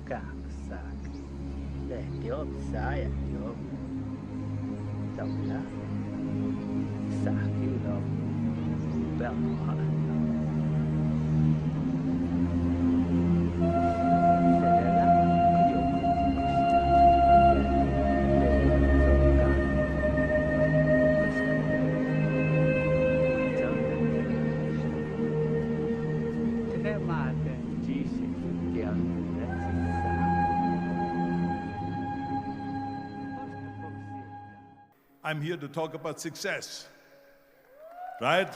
cả sạc để tiêu sai tiêu đầu lá sạc yêu đâu bèo hóa I'm here to talk about success, right?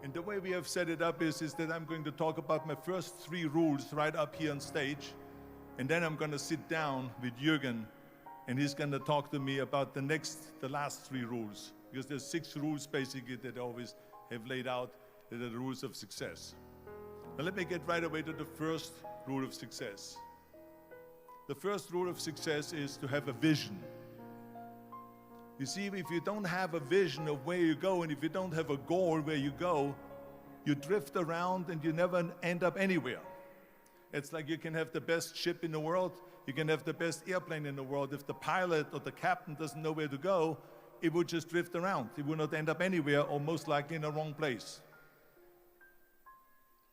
And the way we have set it up is that I'm going to talk about my first 3 rules right up here on stage, and then I'm going to sit down with Jürgen, and he's going to talk to me about the last 3 rules, because there's 6 rules basically that I always have laid out that are the rules of success. Now let me get right away to the first rule of success. The first rule of success is to have a vision. You see, if you don't have a vision of where you go, and if you don't have a goal where you go, you drift around and you never end up anywhere. It's like you can have the best ship in the world, you can have the best airplane in the world. If the pilot or the captain doesn't know where to go, it would just drift around. It would not end up anywhere, or most likely in the wrong place.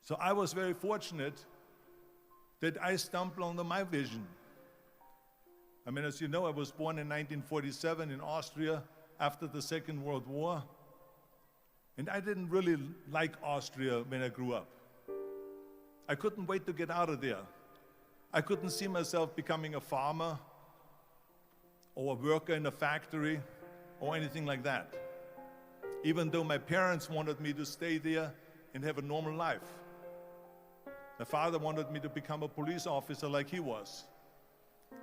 So I was very fortunate that I stumbled on my vision. I mean, as you know, I was born in 1947 in Austria after the Second World War. And I didn't really like Austria when I grew up. I couldn't wait to get out of there. I couldn't see myself becoming a farmer or a worker in a factory or anything like that, even though my parents wanted me to stay there and have a normal life. My father wanted me to become a police officer like he was.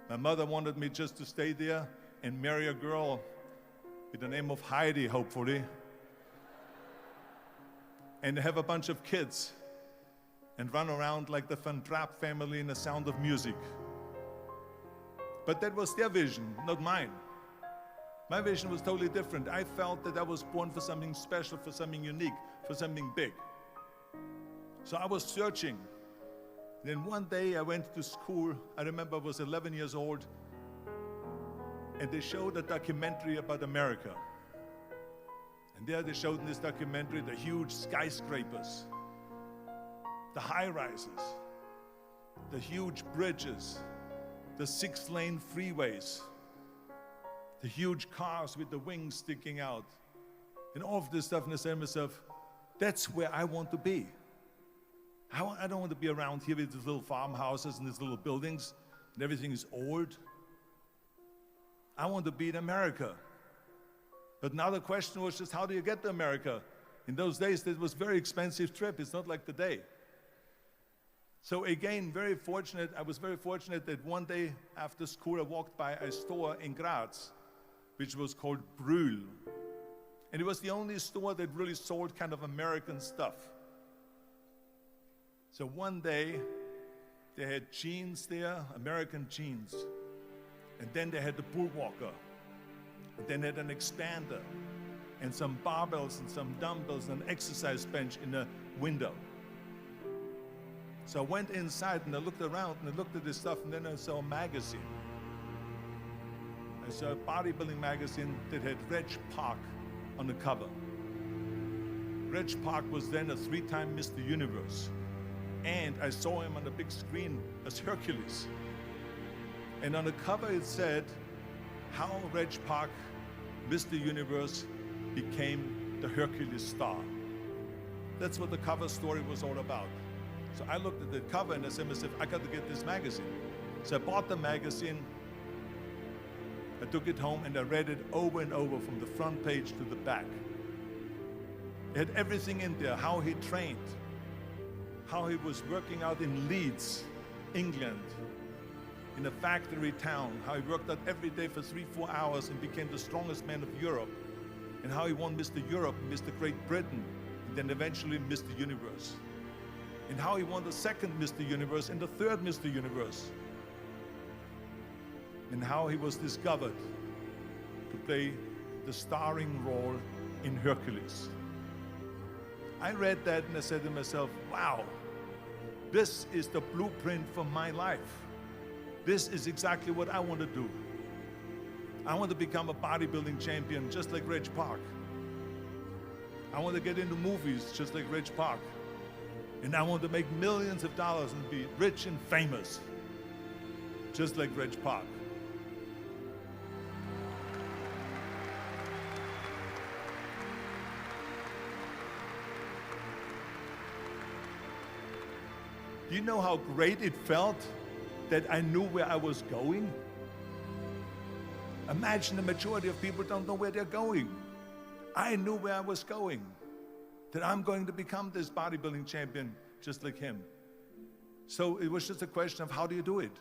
My mother wanted me just to stay there and marry a girl with the name of Heidi, hopefully, and have a bunch of kids and run around like the Van Trapp family in The Sound of Music. But that was their vision, not mine. My vision was totally different. I felt that I was born for something special, for something unique, for something big. So I was searching. Then one day I went to school. I remember I was 11 years old, and they showed a documentary about America. And there they showed in this documentary the huge skyscrapers, the high-rises, the huge bridges, the 6-lane freeways, the huge cars with the wings sticking out, and all of this stuff. And I said to myself, that's where I want to be. I don't want to be around here with these little farmhouses and these little buildings and everything is old. I want to be in America. But now the question was just, how do you get to America? In those days, it was a very expensive trip. It's not like today. So again, I was very fortunate that one day after school, I walked by a store in Graz, which was called Brühl. And it was the only store that really sold kind of American stuff. So one day, they had jeans there, American jeans. And then they had the Bullwalker. And then they had an expander, and some barbells and some dumbbells and an exercise bench in the window. So I went inside and I looked around and I looked at this stuff, and then I saw a magazine. I saw a bodybuilding magazine that had Reg Park on the cover. Reg Park was then a 3-time Mr. Universe. And I saw him on the big screen as Hercules. And on the cover it said, how Reg Park, Mr. Universe, became the Hercules star. That's what the cover story was all about. So I looked at the cover and I said to myself, I got to get this magazine. So I bought the magazine, I took it home and I read it over and over from the front page to the back. It had everything in there, how he trained, how he was working out in Leeds, England, in a factory town, how he worked out every day for 3-4 hours and became the strongest man of Europe, and how he won Mr. Europe, Mr. Great Britain, and then eventually Mr. Universe, and how he won the 2nd Mr. Universe and the 3rd Mr. Universe, and how he was discovered to play the starring role in Hercules. I read that and I said to myself, wow, This is the blueprint for my life. This is exactly what I want to do. I want to become a bodybuilding champion just like Reg Park. I want to get into movies just like Reg Park. And I want to make millions of dollars and be rich and famous just like Reg Park. Do you know how great it felt that I knew where I was going? Imagine the majority of people don't know where they're going. I knew where I was going, that I'm going to become this bodybuilding champion just like him. So it was just a question of how do you do it?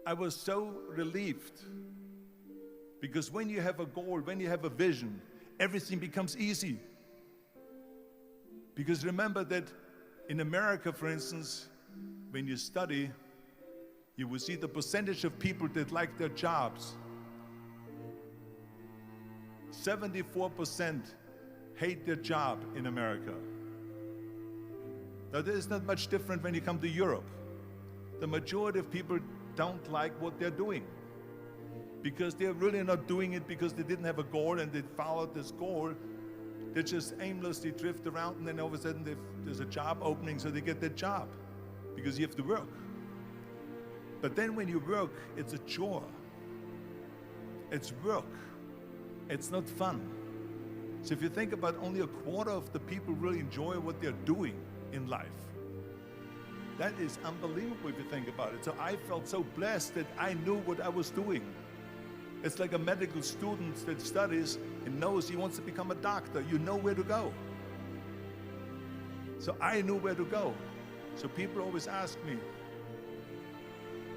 I was so relieved because when you have a goal, when you have a vision, everything becomes easy. Because remember that in America, for instance, when you study, you will see the percentage of people that like their jobs. 74% hate their job in America. Now, there is not much different when you come to Europe. The majority of people don't like what they're doing because they're really not doing it because they didn't have a goal and they followed this goal. They just aimlessly drift around, and then all of a sudden there's a job opening, so they get that job because you have to work. But then when you work, it's a chore. It's work. It's not fun. So if you think about only a quarter of the people really enjoy what they're doing in life, that is unbelievable if you think about it. So I felt so blessed that I knew what I was doing. It's like a medical student that studies and knows he wants to become a doctor. You know where to go. So I knew where to go. So people always ask me,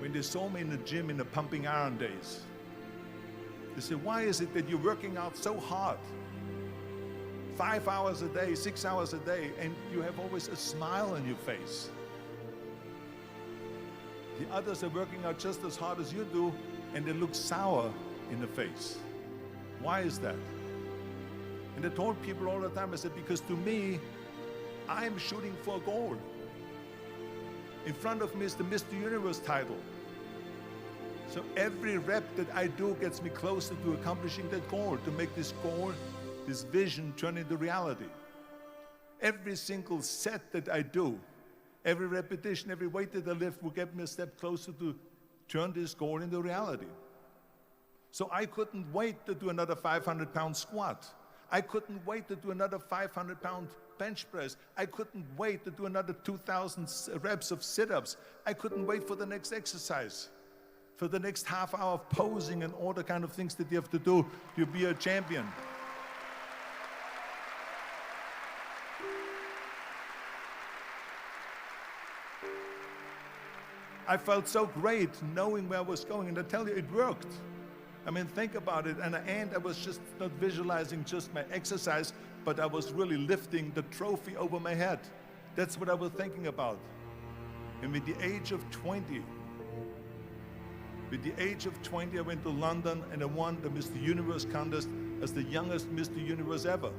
when they saw me in the gym in the pumping iron days, they say, why is it that you're working out so hard? 5 hours a day, 6 hours a day, and you have always a smile on your face. The others are working out just as hard as you do, and they look sour in the face. Why is that? And I told people all the time, I said, because to me, I'm shooting for a goal. In front of me is the Mr. Universe title. So every rep that I do gets me closer to accomplishing that goal, to make this goal, this vision turn into reality. Every single set that I do, every repetition, every weight that I lift will get me a step closer to turn this goal into reality. So I couldn't wait to do another 500-pound squat. I couldn't wait to do another 500-pound bench press. I couldn't wait to do another 2,000 reps of sit-ups. I couldn't wait for the next exercise, for the next half hour of posing and all the kind of things that you have to do to be a champion. I felt so great knowing where I was going, and I tell you, it worked. I mean, think about it. And at the end, I was just not visualizing just my exercise, but I was really lifting the trophy over my head. That's what I was thinking about. And with the age of 20, I went to London and I won the Mr. Universe contest as the youngest Mr. Universe ever.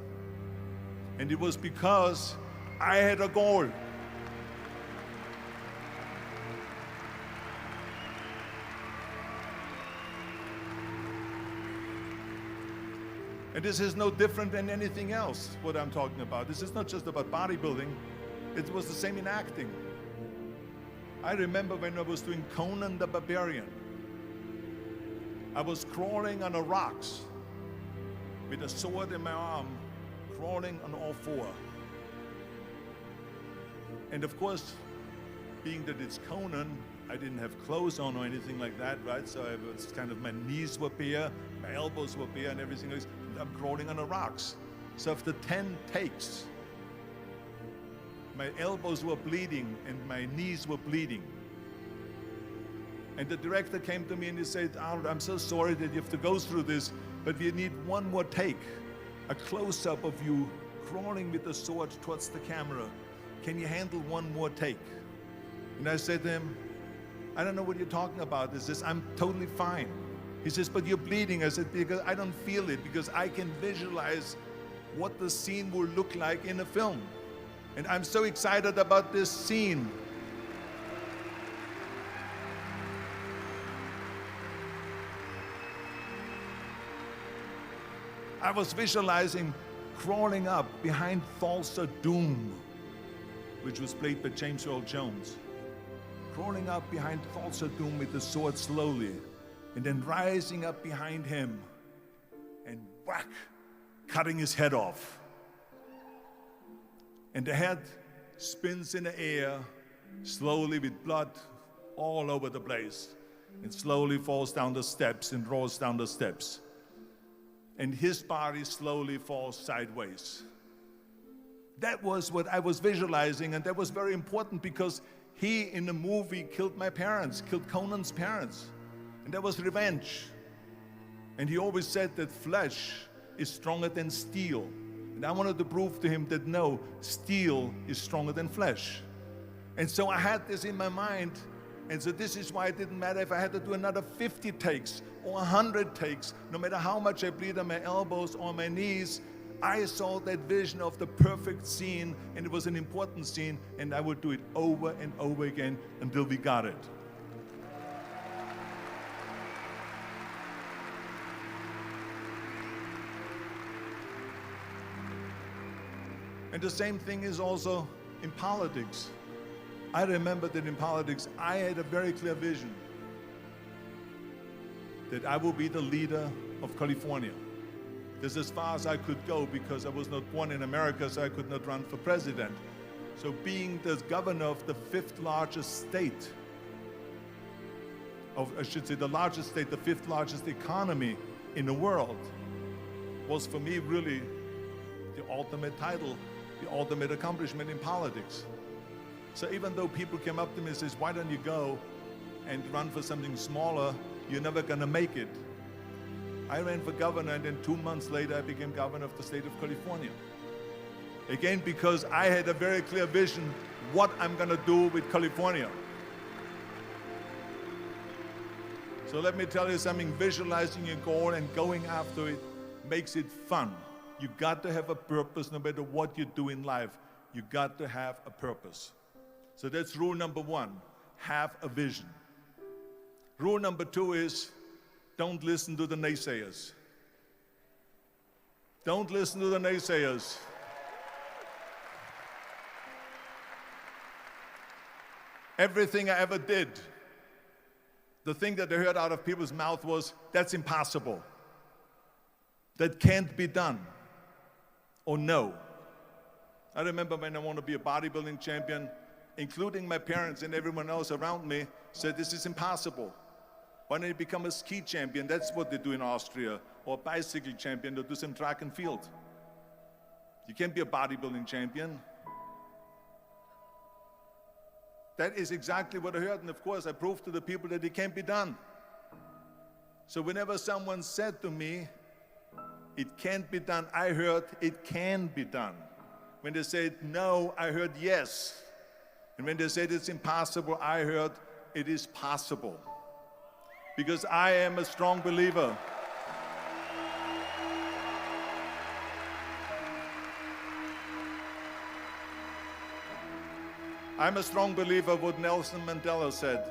And it was because I had a goal. And this is no different than anything else, what I'm talking about. This is not just about bodybuilding. It was the same in acting. I remember when I was doing Conan the Barbarian. I was crawling on the rocks with a sword in my arm, crawling on all four. And of course, being that it's Conan, I didn't have clothes on or anything like that, right? So I was kind of, my knees were bare, my elbows were bare and everything else. I'm crawling on the rocks. So after 10 takes, my elbows were bleeding and my knees were bleeding. And the director came to me and he said, Arnold, I'm so sorry that you have to go through this, but we need one more take, a close-up of you crawling with the sword towards the camera. Can you handle one more take? And I said to him, I don't know what you're talking about. He says, I'm totally fine. He says, but you're bleeding. I said, because I don't feel it, because I can visualize what the scene will look like in a film. And I'm so excited about this scene. I was visualizing crawling up behind Thulsa Doom, which was played by James Earl Jones. Crawling up behind Thulsa Doom with the sword slowly, and then rising up behind him and whack, cutting his head off. And the head spins in the air, slowly with blood all over the place, and slowly falls down the steps and rolls down the steps. And his body slowly falls sideways. That was what I was visualizing, and that was very important because he, in the movie, killed my parents, killed Conan's parents. And that was revenge. And he always said that flesh is stronger than steel. And I wanted to prove to him that no, steel is stronger than flesh. And so I had this in my mind. And so this is why it didn't matter if I had to do another 50 takes or 100 takes, no matter how much I bleed on my elbows or my knees. I saw that vision of the perfect scene, and it was an important scene, and I would do it over and over again until we got it. And the same thing is also in politics. I remember that in politics, I had a very clear vision that I will be the leader of California. This is as far as I could go because I was not born in America, so I could not run for president. So being the governor of the fifth largest state, I should say the largest state, the fifth largest economy in the world, was for me really the ultimate title, the ultimate accomplishment in politics. So even though people came up to me and says, why don't you go and run for something smaller, you're never gonna make it. I ran for governor, and then 2 months later I became governor of the state of California. Again, because I had a very clear vision what I'm gonna do with California. So let me tell you something, visualizing your goal and going after it makes it fun. You got to have a purpose no matter what you do in life. You got to have a purpose. So that's rule number one, have a vision. Rule number two is, don't listen to the naysayers. Don't listen to the naysayers. Everything I ever did, the thing that I heard out of people's mouth was, that's impossible. That can't be done. Or no. I remember when I wanted to be a bodybuilding champion, including my parents and everyone else around me, said, this is impossible. Why don't you become a ski champion? That's what they do in Austria. Or a bicycle champion, or do some track and field. You can't be a bodybuilding champion. That is exactly what I heard, and of course I proved to the people that it can't be done. So whenever someone said to me, it can't be done, I heard it can be done. When they said no, I heard yes. And when they said it's impossible, I heard it is possible. Because I am a strong believer. I'm a strong believer of what Nelson Mandela said,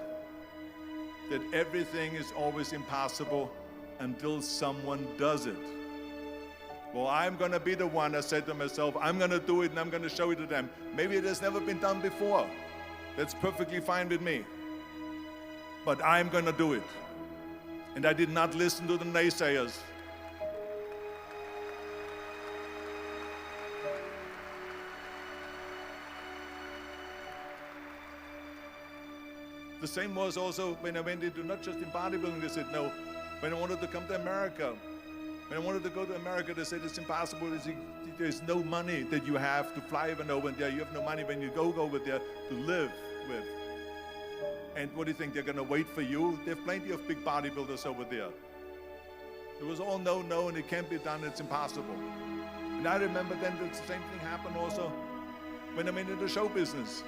that everything is always impossible until someone does it. Well, I'm going to be the one, I said to myself, I'm going to do it and I'm going to show it to them. Maybe it has never been done before. That's perfectly fine with me. But I'm going to do it. And I did not listen to the naysayers. The same was also when I went into, not just in bodybuilding, they said no. When I wanted to come to America, when I wanted to go to America, they said it's impossible. There's no money that you have to fly even over there. You have no money when you go over there to live with. And what do you think, they're gonna wait for you? They have plenty of big bodybuilders over there. It was all no, and it can't be done, it's impossible. And I remember then that the same thing happened also when I went into show business.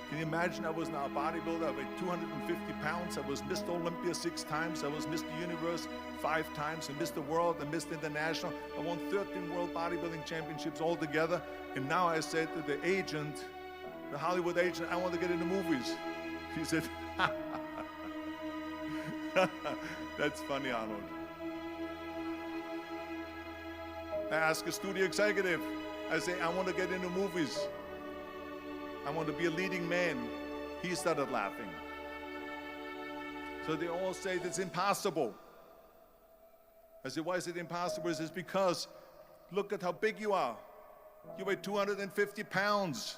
Can you imagine? I was now a bodybuilder. I weighed 250 pounds. I was Mr. Olympia 6 times. I was Mr. Universe 5 times, and Mr. World and Mr. International. I won 13 World Bodybuilding Championships altogether. And now I said to the agent, the Hollywood agent, I want to get into movies. He said, that's funny, Arnold. I asked a studio executive, I say, I want to get into movies. I want to be a leading man. He started laughing. So they all say it's impossible. I said, why is it impossible? He says, because look at how big you are. You weigh 250 pounds.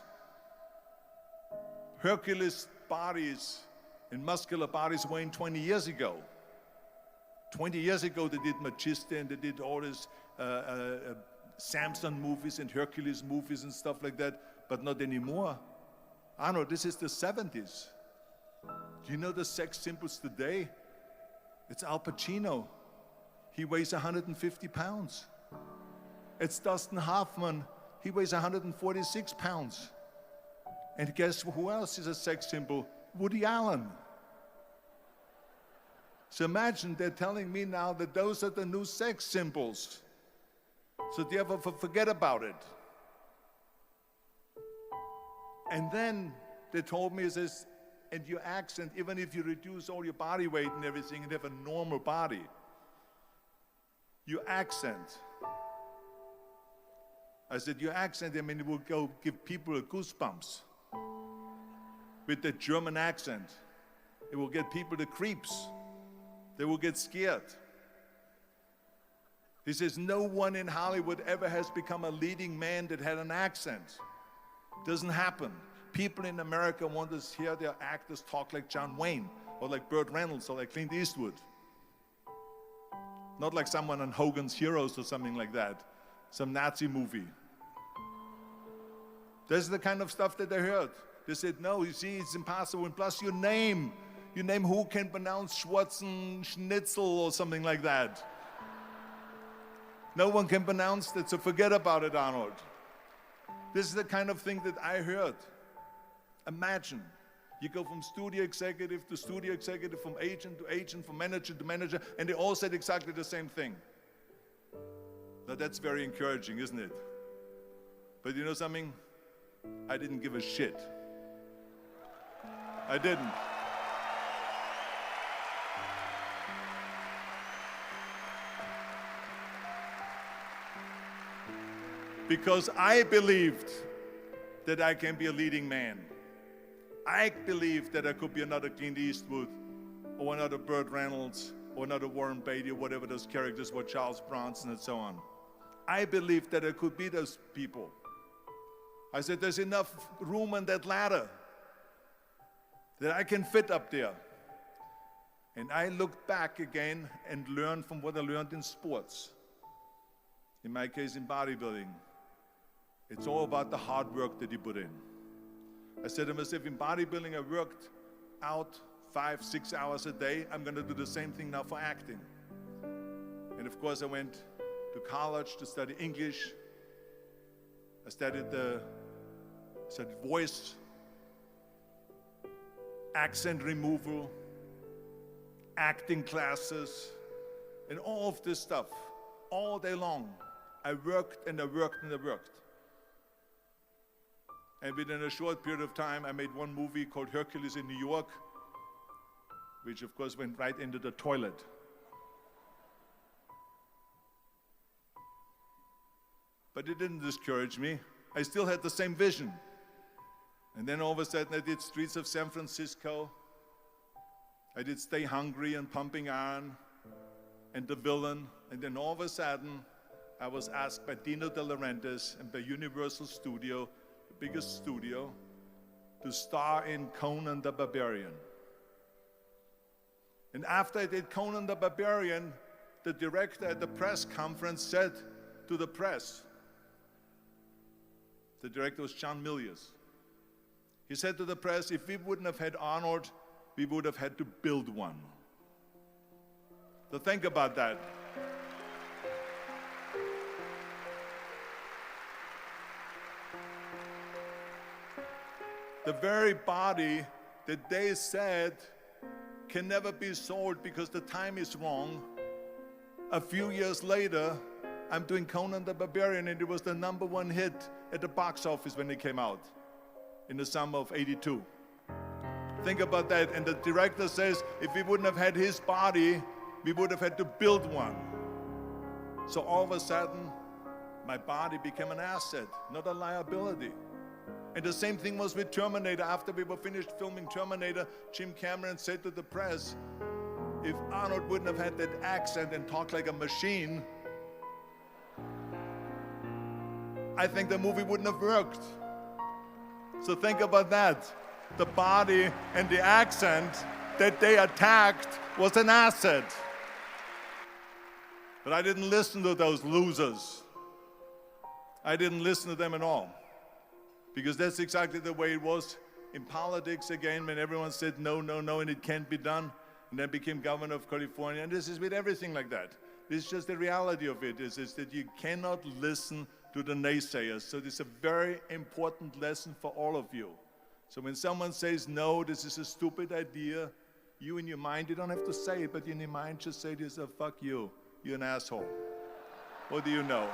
Hercules bodies and muscular bodies weighing 20 years ago. 20 years ago they did Machista and they did all these Samson movies and Hercules movies and stuff like that, but not anymore. Arnold, this is the 70s. You know the sex symbols today? It's Al Pacino. He weighs 150 pounds. It's Dustin Hoffman. He weighs 146 pounds. And guess who else is a sex symbol? Woody Allen. So imagine they're telling me now that those are the new sex symbols. So do you ever forget about it? And then they told me, says, and your accent, even if you reduce all your body weight and everything and have a normal body, your accent. I said, your accent, I mean, it will go give people goosebumps. With the German accent, it will get people the creeps. They will get scared. He says, no one in Hollywood ever has become a leading man that had an accent. Doesn't happen. People in America want to hear their actors talk like John Wayne, or like Burt Reynolds, or like Clint Eastwood. Not like someone on Hogan's Heroes or something like that, some Nazi movie. This is the kind of stuff that they heard. They said, no, you see, it's impossible. And plus your name who can pronounce Schwarzen Schnitzel or something like that. No one can pronounce that, so forget about it, Arnold. This is the kind of thing that I heard. Imagine, you go from studio executive to studio executive, from agent to agent, from manager to manager, and they all said exactly the same thing. Now that's very encouraging, isn't it? But you know something? I didn't give a shit. I didn't. Because I believed that I can be a leading man. I believed that I could be another Clint Eastwood, or another Burt Reynolds, or another Warren Beatty, or whatever those characters were, Charles Bronson and so on. I believed that I could be those people. I said, there's enough room on that ladder that I can fit up there. And I looked back again and learned from what I learned in sports. In my case, in bodybuilding. It's all about the hard work that you put in. I said to myself, in bodybuilding, I worked out 5-6 hours a day. I'm going to do the same thing now for acting. And of course, I went to college to study English. I studied voice, accent removal, acting classes, and all of this stuff, all day long. I worked and I worked and I worked. And within a short period of time, I made one movie called Hercules in New York, which of course went right into the toilet. But it didn't discourage me. I still had the same vision. And then all of a sudden I did Streets of San Francisco. I did Stay Hungry and Pumping Iron and The Villain. And then all of a sudden I was asked by Dino De Laurentiis and by Universal Studio, the biggest studio, to star in Conan the Barbarian. And after I did Conan the Barbarian, the director at the press conference said to the press, the director was John Milius. He said to the press, if we wouldn't have had Arnold, we would have had to build one. So think about that. the very body that they said can never be sold because the time is wrong. A few years later, I'm doing Conan the Barbarian, and it was the #1 hit at the box office when it came out in the summer of '82. Think about that. And the director says, if we wouldn't have had his body, we would have had to build one. So all of a sudden, my body became an asset, not a liability. And the same thing was with Terminator. After we were finished filming Terminator, Jim Cameron said to the press, if Arnold wouldn't have had that accent and talked like a machine, I think the movie wouldn't have worked. So think about that. The body and the accent that they attacked was an asset. But I didn't listen to those losers. I didn't listen to them at all. Because that's exactly the way it was in politics again, when everyone said no, no, no, and it can't be done. And then became governor of California. And this is with everything like that. This is just the reality of it, is that you cannot listen to the naysayers. So this is a very important lesson for all of you. So when someone says, no, this is a stupid idea, you in your mind, you don't have to say it, but in your mind just say to yourself, fuck you, you're an asshole. What do you know?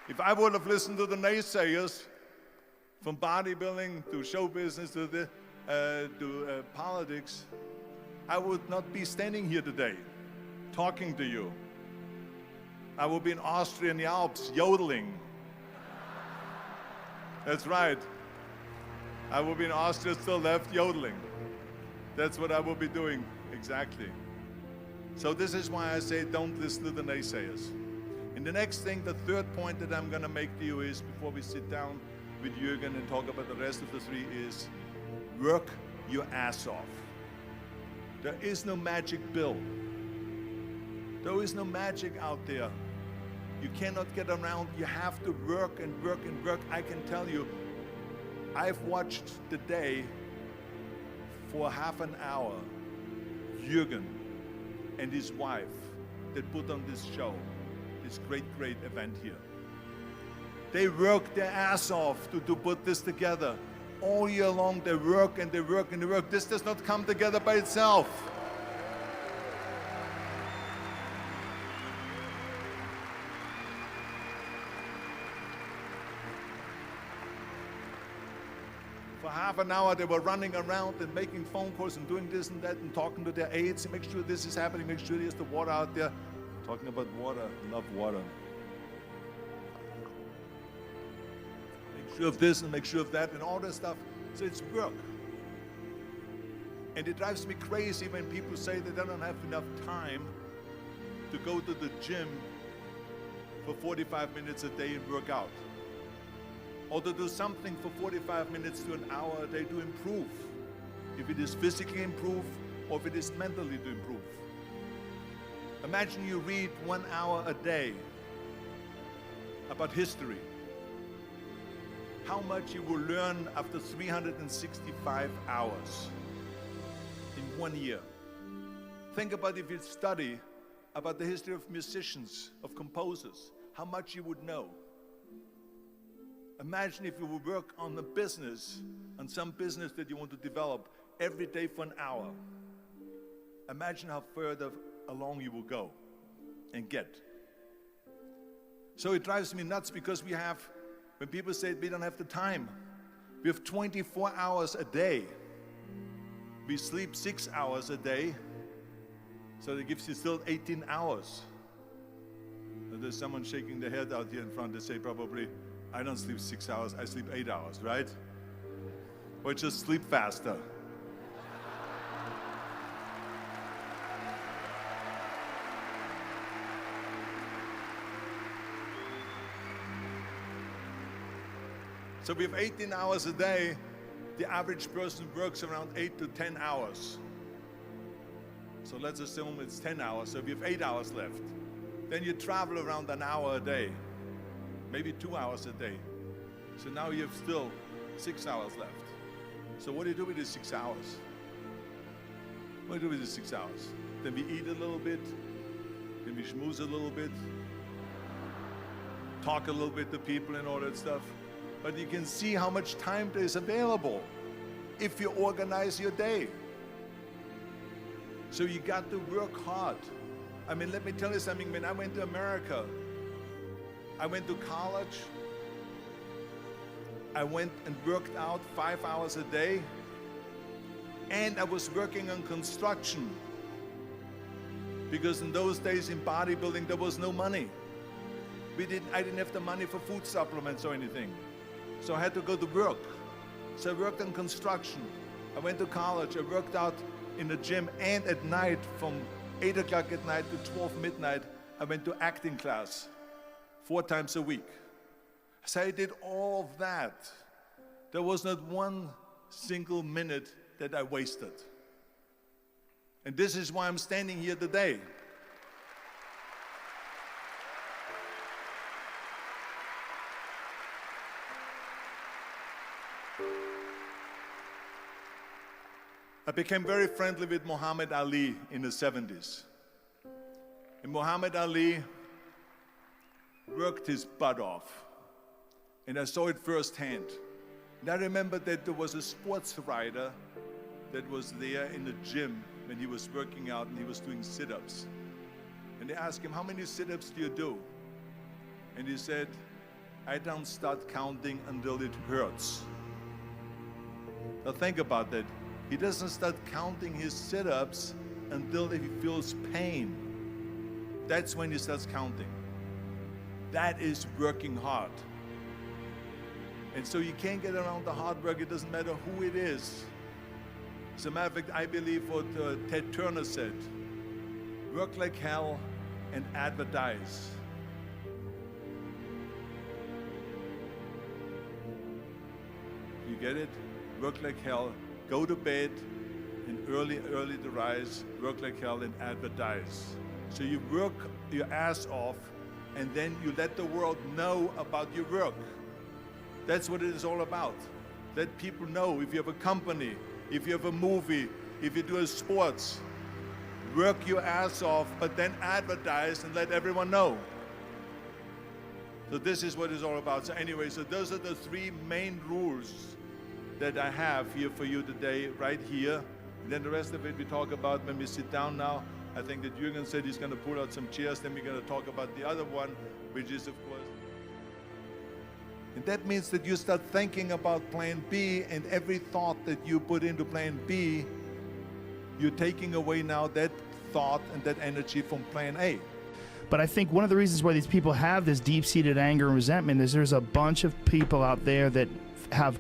If I would have listened to the naysayers, from bodybuilding to show business to politics, I would not be standing here today talking to you. I would be in Austria in the Alps yodeling. That's right. I will be in Austria, still left, yodeling. That's what I will be doing, exactly. So this is why I say don't listen to the naysayers. And the next thing, the third point that I'm going to make to you is, before we sit down with Jürgen and talk about the rest of the three, is work your ass off. There is no magic pill. There is no magic out there. You cannot get around. You have to work and work and work. I can tell you, I've watched the day for half an hour, Jürgen and his wife that put on this show, this great, great event here. They work their ass off to put this together. All year long, they work and they work and they work. This does not come together by itself. For half an hour, they were running around and making phone calls and doing this and that and talking to their aides and make sure this is happening, make sure there's the water out there. Talking about water, love water. Make sure of this and make sure of that and all that stuff. So it's work. And it drives me crazy when people say that they don't have enough time to go to the gym for 45 minutes a day and work out. Or to do something for 45 minutes to an hour a day to improve. If it is physically improve or if it is mentally to improve. Imagine you read 1 hour a day about history. How much you will learn after 365 hours in 1 year. Think about if you study about the history of musicians, of composers, how much you would know. Imagine if you would work on a business, on some business that you want to develop every day for an hour. Imagine how further along you will go and get. So it drives me nuts because we have, when people say we don't have the time, we have 24 hours a day. We sleep 6 hours a day, so that gives you still 18 hours. And there's someone shaking their head out here in front. They say probably, I don't sleep 6 hours, I sleep 8 hours, right? Or just sleep faster. So we have 18 hours a day. The average person works around 8 to 10 hours. So let's assume it's 10 hours, so we have 8 hours left. Then you travel around an hour a day, maybe 2 hours a day. So now you have still 6 hours left. So what do you do with these 6 hours? What do you do with these 6 hours? Then we eat a little bit, then we schmooze a little bit, talk a little bit to people and all that stuff. But you can see how much time there is available if you organize your day. So you got to work hard. I mean, let me tell you something. When I went to America, I went to college. I went and worked out 5 hours a day. And I was working on construction. Because in those days in bodybuilding, there was no money. I didn't have the money for food supplements or anything. So I had to go to work. So I worked on construction. I went to college. I worked out in the gym, and at night from 8 o'clock at night to 12 midnight, I went to acting class 4 times a week. So I did all of that. There was not one single minute that I wasted. And this is why I'm standing here today. I became very friendly with Muhammad Ali in the 70s. And Muhammad Ali worked his butt off. And I saw it firsthand. And I remember that there was a sports writer that was there in the gym when he was working out and he was doing sit-ups. And they asked him, how many sit-ups do you do? And he said, I don't start counting until it hurts. Now think about that. He doesn't start counting his sit-ups until he feels pain. That's when he starts counting. That is working hard. And so you can't get around the hard work. It doesn't matter who it is. As a matter of fact, I believe what Ted Turner said, work like hell and advertise. You get it? Work like hell, go to bed, and early to rise, work like hell and advertise. So you work your ass off, and then you let the world know about your work. That's what it is all about. Let people know. If you have a company, if you have a movie, if you do a sports, work your ass off, but then advertise and let everyone know. So this is what it's all about. So anyway, so those are the 3 main rules that I have here for you today, right here. And then the rest of it we talk about when we sit down now. I think that Jürgen said he's going to pull out some chairs, then we're going to talk about the other one, which is, of course. And that means that you start thinking about plan B, and every thought that you put into plan B, you're taking away now that thought and that energy from plan A. But I think one of the reasons why these people have this deep-seated anger and resentment is there's a bunch of people out there that have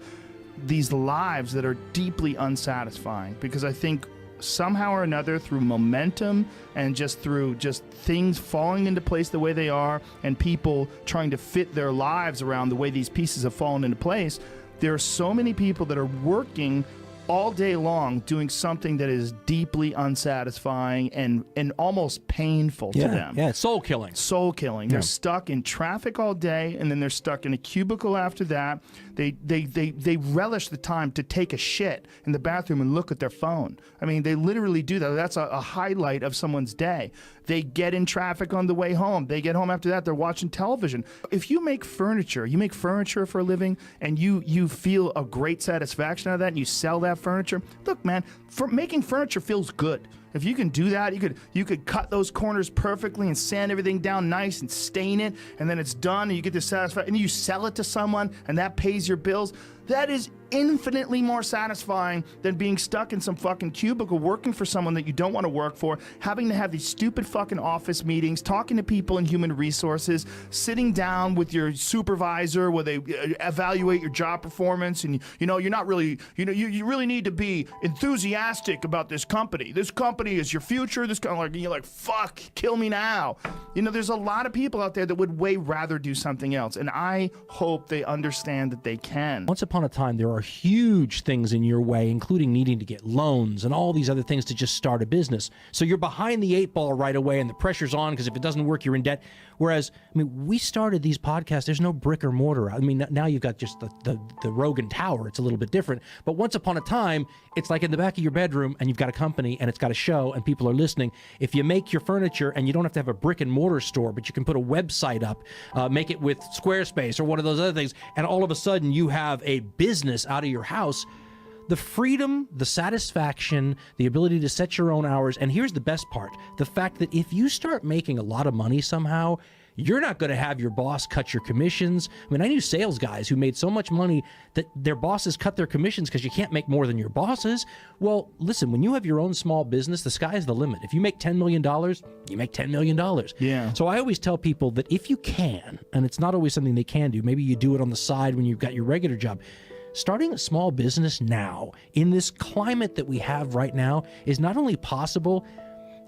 these lives that are deeply unsatisfying, because I think somehow or another, through momentum and through things falling into place the way they are, and people trying to fit their lives around the way these pieces have fallen into place, there are so many people that are working all day long doing something that is deeply unsatisfying and almost painful to them. Yeah, soul killing. Soul killing. They're stuck in traffic all day, and then they're stuck in a cubicle after that. They relish the time to take a shit in the bathroom and look at their phone. I mean, they literally do that. That's a highlight of someone's day. They get in traffic on the way home. They get home after that, they're watching television. If you make furniture for a living, and you feel a great satisfaction out of that, and you sell that furniture, look, man, making furniture feels good. If you can do that, you could cut those corners perfectly and sand everything down nice and stain it, and then it's done, and you get the satisfaction, and you sell it to someone, and that pays your bills. That is infinitely more satisfying than being stuck in some fucking cubicle working for someone that you don't want to work for, having to have these stupid fucking office meetings, talking to people in human resources, sitting down with your supervisor where they evaluate your job performance, and you're not really, you really need to be enthusiastic about this company. This company is your future. This kind of like, you're like, fuck, kill me now. There's a lot of people out there that would way rather do something else, and I hope they understand that they can. Once upon a time, there are huge things in your way, including needing to get loans and all these other things to just start a business. So you're behind the 8 ball right away, and the pressure's on, because if it doesn't work, you're in debt. Whereas, we started these podcasts, there's no brick or mortar. Now you've got just the Rogan Tower. It's a little bit different. But once upon a time, it's like in the back of your bedroom, and you've got a company, and it's got a show show and people are listening. If you make your furniture and you don't have to have a brick and mortar store, but you can put a website up, make it with Squarespace or one of those other things, and all of a sudden you have a business out of your house, the freedom, the satisfaction, the ability to set your own hours, and here's the best part, the fact that if you start making a lot of money somehow, you're not going to have your boss cut your commissions. I mean, I knew sales guys who made so much money that their bosses cut their commissions because you can't make more than your bosses. Well, listen, when you have your own small business, the sky's the limit. If you make $10 million, you make $10 million. Yeah. So I always tell people that if you can, and it's not always something they can do, maybe you do it on the side when you've got your regular job, starting a small business now, in this climate that we have right now, is not only possible,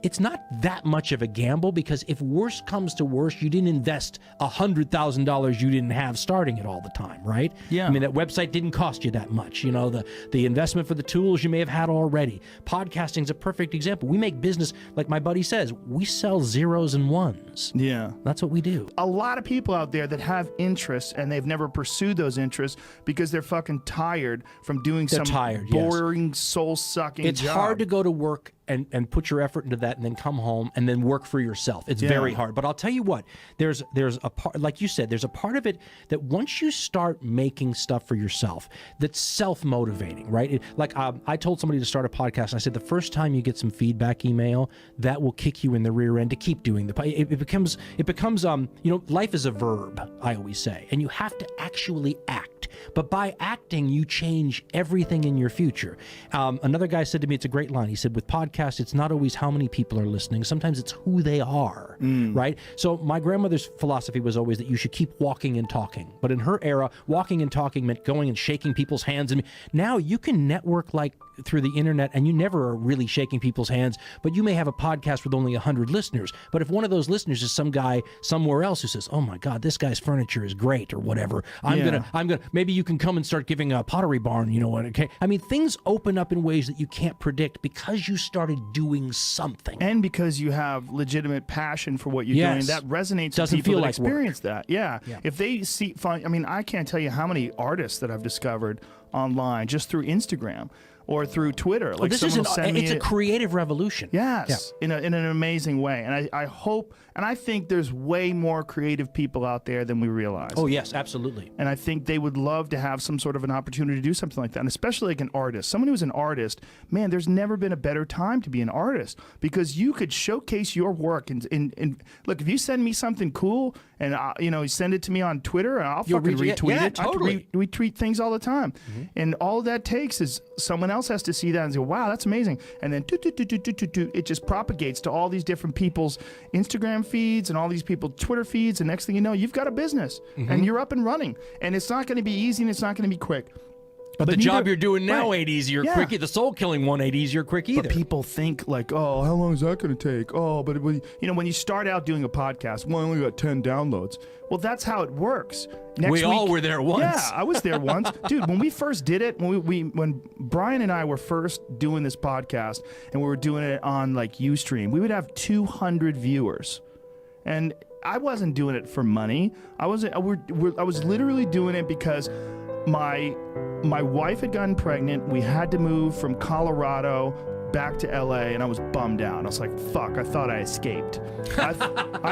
it's not that much of a gamble, because if worse comes to worse, you didn't invest $100,000 you didn't have starting it all the time, right? Yeah. I mean, that website didn't cost you that much. You know, the investment for the tools you may have had already. Podcasting's a perfect example. We make business, like my buddy says, we sell zeros and ones. Yeah. That's what we do. A lot of people out there that have interests and they've never pursued those interests because they're fucking tired from doing some boring, soul-sucking It's job. hard to go to work and put your effort into that and then come home and then work for yourself. It's very hard. But I'll tell you what, there's a part, like you said, there's a part of it that once you start making stuff for yourself, that's self-motivating, right? I told somebody to start a podcast, and I said the first time you get some feedback email, that will kick you in the rear end to keep doing it becomes life is a verb, I always say, and you have to actually act. But by acting, you change everything in your future. Another guy said to me, it's a great line. He said, with podcasts, it's not always how many people are listening. Sometimes it's who they are, right? So my grandmother's philosophy was always that you should keep walking and talking. But in her era, walking and talking meant going and shaking people's hands. And now you can network like through the internet, and you never are really shaking people's hands, but you may have a podcast with only 100 listeners. But if one of those listeners is some guy somewhere else who says, oh my God, this guy's furniture is great, or whatever, I'm gonna, maybe you can come and start giving a Pottery Barn, okay? I mean, things open up in ways that you can't predict because you started doing something. And because you have legitimate passion for what you're doing, that resonates Doesn't with people feel that like experience work. that. Yeah. If they see, I mean, I can't tell you how many artists that I've discovered online just through Instagram or through Twitter. Like, it's a creative revolution. Yes, in an amazing way. And I hope, and I think there's way more creative people out there than we realize. Oh, yes, absolutely. And I think they would love to have some sort of an opportunity to do something like that. And especially like an artist, someone who's an artist, man, there's never been a better time to be an artist, because you could showcase your work. And look, if you send me something cool and, you send it to me on Twitter, and I'll fucking retweet it. Totally. I retweet things all the time. And all that takes is someone else has to see that and say, wow, that's amazing. And then it just propagates to all these different people's Instagram feeds and all these people's Twitter feeds. And next thing you know, you've got a business and you're up and running. And it's not going to be easy and it's not going to be quick. But the job you're doing now ain't easy or quick. The soul-killing one ain't easy or quick either. But people think like, oh, how long is that going to take? Oh, but when you start out doing a podcast, well, I only got 10 downloads. Well, that's how it works. We all were there once. Yeah, I was there once. Dude, when we first did it, when Brian and I were first doing this podcast and we were doing it on like Ustream, we would have 200 viewers. And I wasn't doing it for money. I was literally doing it because my wife had gotten pregnant. We had to move from Colorado back to LA, and I was bummed out. I was like, fuck, I thought I escaped. I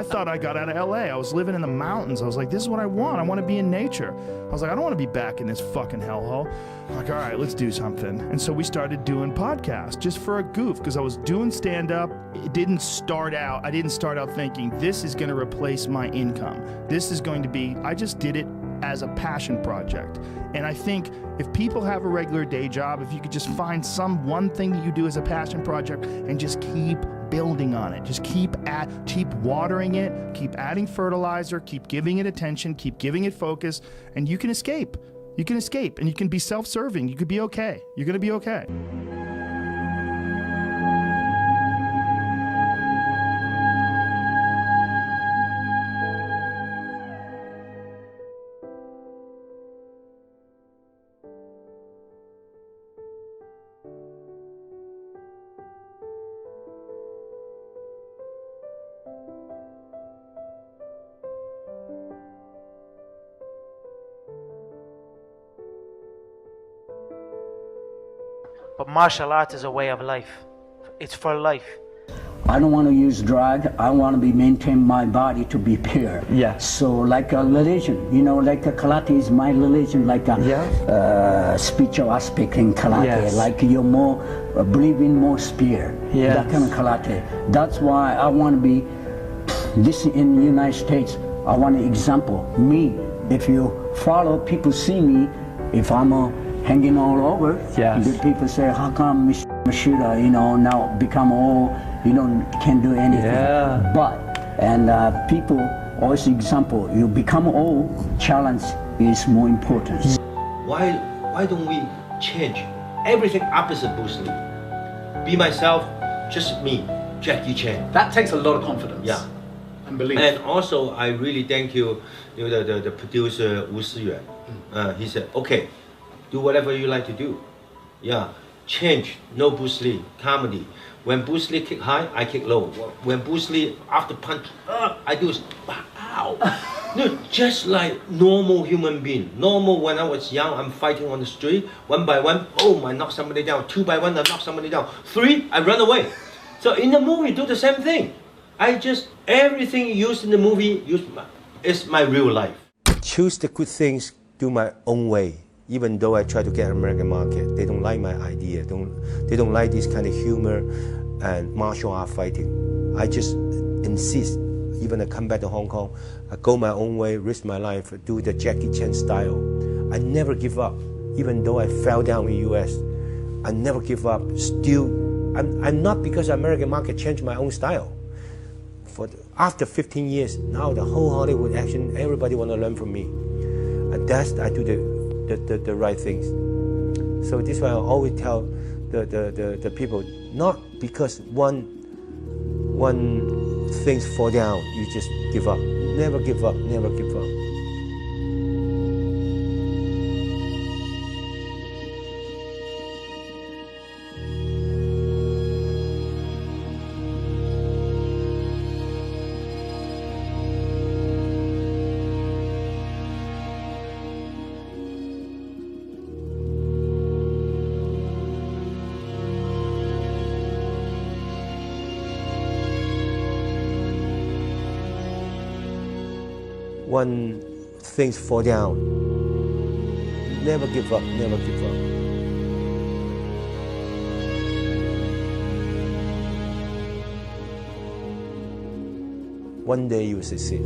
thought I got out of LA. I was living in the mountains. I was like, this is what I want. I want to be in nature. I was like, I don't want to be back in this fucking hellhole. I'm like, all right, let's do something. And so we started doing podcasts just for a goof, because I was doing stand-up. I didn't start out thinking this is going to replace my income. This is going to be, I just did it as a passion project. And I think if people have a regular day job, if you could just find some one thing that you do as a passion project and just keep building on it, just keep watering it, keep adding fertilizer, keep giving it attention, keep giving it focus, and you can escape. You can escape, and you can be self-serving. You could be okay. You're going to be okay. But martial arts is a way of life. It's for life. I don't want to use drug. I want to be maintain my body to be pure. Yeah. So like a religion, you know, like a karate is my religion, like a spiritual aspect in karate. Yes. Like you're more believe in more spirit. Yes. That kind of karate. That's why I want to be this in the United States. I want an example. Me, if you follow, people see me. If I'm hanging all over, Yes. the people say, how come Mashida, you know, now become all, you know, can't do anything. Yeah. But, and people, always example, you become old, challenge is more important. Why don't we change everything opposite Bruce Lee? Be myself, just me, Jackie Chan. That takes a lot of confidence. Yeah. And belief. And also, I really thank you, the producer Wu Siyuan. He said, okay, do whatever you like to do. Yeah, change, no Bruce Lee, comedy. When Bruce Lee kick high, I kick low. When Bruce Lee after punch, I do ow. No, just like normal human being. Normal when I was young, I'm fighting on the street, one by one, boom, I knock somebody down. 2 by 1, I knock somebody down. 3, I run away. So in the movie, do the same thing. Everything used in the movie is my real life. Choose the good things, do my own way. Even though I try to get American market, they don't like my idea. They don't like this kind of humor and martial art fighting. I just insist. Even I come back to Hong Kong, I go my own way, risk my life, do the Jackie Chan style. I never give up. Even though I fell down in the US, I never give up. Still, I'm not because American market changed my own style. After 15 years, now the whole Hollywood action, everybody want to learn from me. And that's, I do the right things. So this is why I always tell the people, not because one things fall down, you just give up. Never give up, never give up. When things fall down, never give up, never give up. One day you will succeed.